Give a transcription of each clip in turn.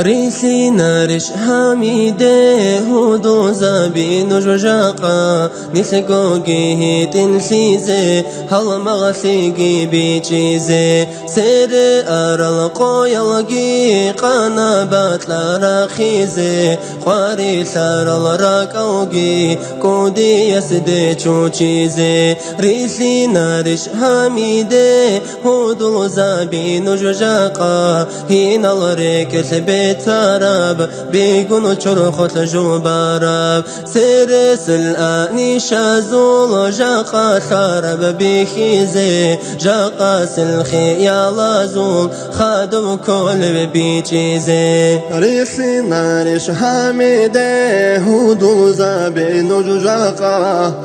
ريسي نارش حميده هودو زابي نجوجاقا نسقوقي تنسيزي هل مغسيقي بيشيزي سير أرلقو يلقي قنابات لراخيزي خواري سار الراكوقي كودي يسدي چوچيزي ريسي نارش حميده هودو زابي نجوجاقا هين الريكس بيتارب بيقولوا شرخت جوبارب سيرس الآني شازول جاقا خارب بيخيزي جاقا سلخي يا لازول خادم كل بيچيزي ريسي نارش حميده هودو زابي نجوجاقا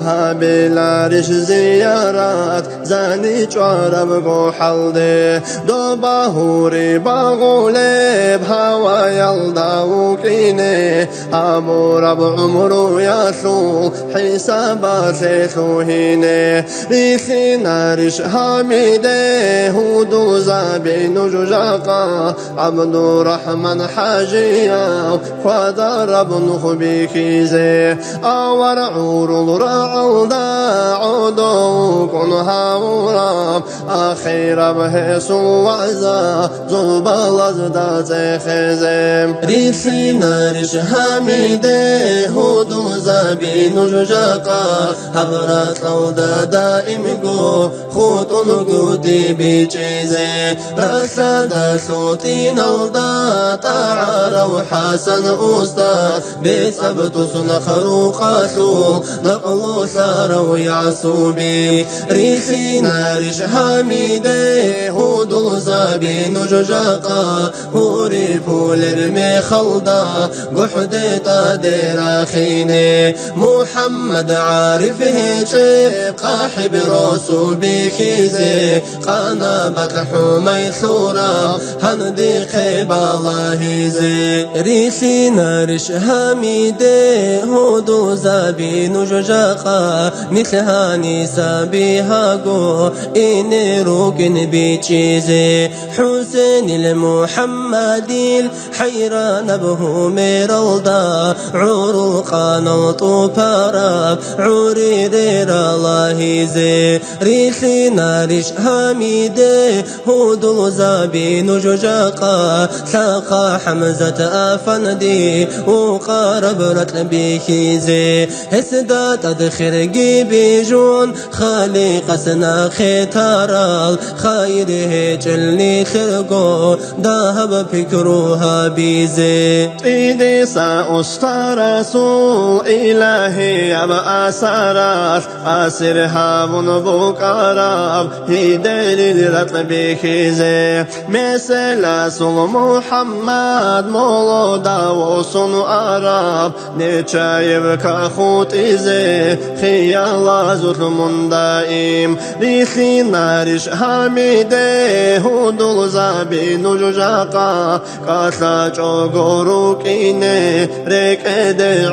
هابلارش زيارات زاني چوارب قو حلده دو باهوري باغولي بهوا يلدا وكيني أبو رب عمرو ياسو حسابات سيسوهيني ريسي نارش حميده هودو زابي نجوجاقا عبد الرحمن حاجيا خدا رب نخبي كيزي أور عور رعودا عودو كن هاورا أخير بهسو وعزا زوبال زدا زخزم ريسي نارش حميده هودو زابي نجوجاقا حبرات لودا دائم قو خوتون قودي بيچيزي رسد صوتي نلدا تعارو حسن أستاذ بسبت سنخرو قاسو نقلو سارو يعصوبي ريسي نارش حميده هودو زابي نجوجاقا هوري بولر مخلدا قحدي تادير خيني محمد عارف هيشي قاحب راسو بكيزي قنابك حمي ثورة هندي خيب الله هيزي ريسي نارش حميده هودو زابي نجوجاقا مثل هاني سابي هاقو إني روكن بيچيزي حسين المحمدي الحيران به ميرلدا عروقان وطوباراب عوري دير الله هيزي ريسي نارش حميده هودو زابي نجوجاقا ساقا حمزة أفندي وقارب رتل بيكيزي هسدا تدخرقي بيجون خالق سنا ختارال خيره جلني خرقو داهب فكروها بيزي إيدي سأسترسو إلهي أبا أسرار أسرها بنبوكاراب هيدي لرتل بيكيزي مثل سل محمد مولودا وصن عرب نتشايب كخوت إزي خيال زوت من دائم ريسي نارش حميده هودو زابي نجوجاقا كاسا چوغورو كيني ريك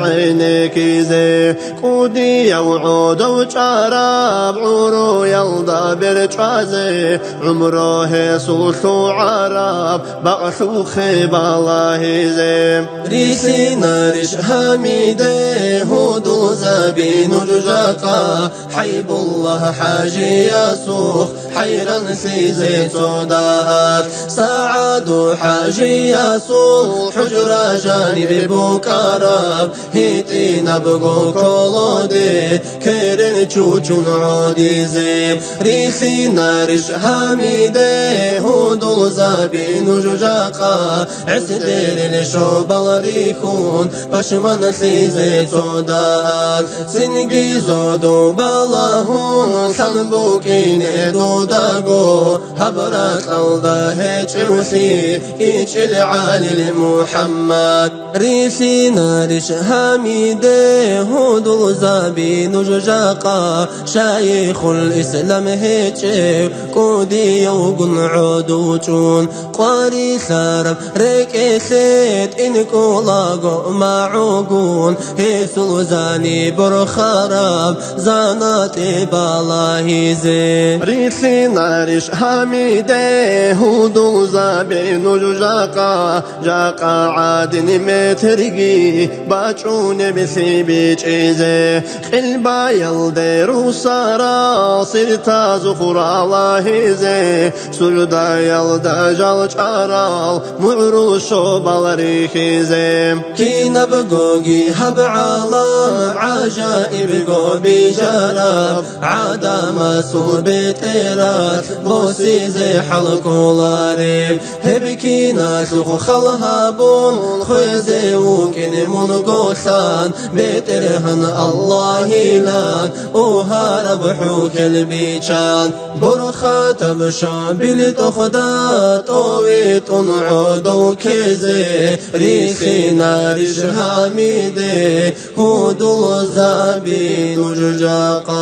عيني كيزي قودي يوعودو چاراب عورو يلدا برچازي عمره سلطو عرب بغثو خيب الله زي ريسي نارش حميده هودو زابي نجوجاقا حيب الله حاجي ياسوخ حيرا سيزي صدات سعد حاجي ياسوخ حجرة جانب بوكارب هيتي نبغو كولودي كيرن چوچون عودي زي ريسي نارش حميده هودو زابي نجوجاقا عسدير الشوبال ريخون بشمن سيزي صدات سنگي زودو بالاهون سنبوكيني دوداغو هبرات الله هيچوسي إيش العالي محمد ريسي نارش حميده هودو زابي نجوجاقا شايخ الإسلام هيچي كودي يوغن عودو چون قاري سارب ريكي سيت إنكو لاغو معوغون هيسو زاني برخارب زاناتي بالاهيزي ريسي نارش حميده هودو زابي نجوجاقا جاقا عادن مترقي باچون بثي بيچيزي قلبا يلدي روسارا صرتا زخورا لاهيزي سجدا يلدا جال چارال معروشو بالريخيزي كينا بقوقي هب عالم عجائب قوبي جرب عادا مسور بتيرات بوسي زي حلق ولاريب هبكينا سوخ خلها بون خوزي وكين من قوسان بترهن الله لان وهارب حوك البيشان برخات بشان بلي تخدات ويت عودو كيزي ريخينا ريش حميدي هدو زابين جاقا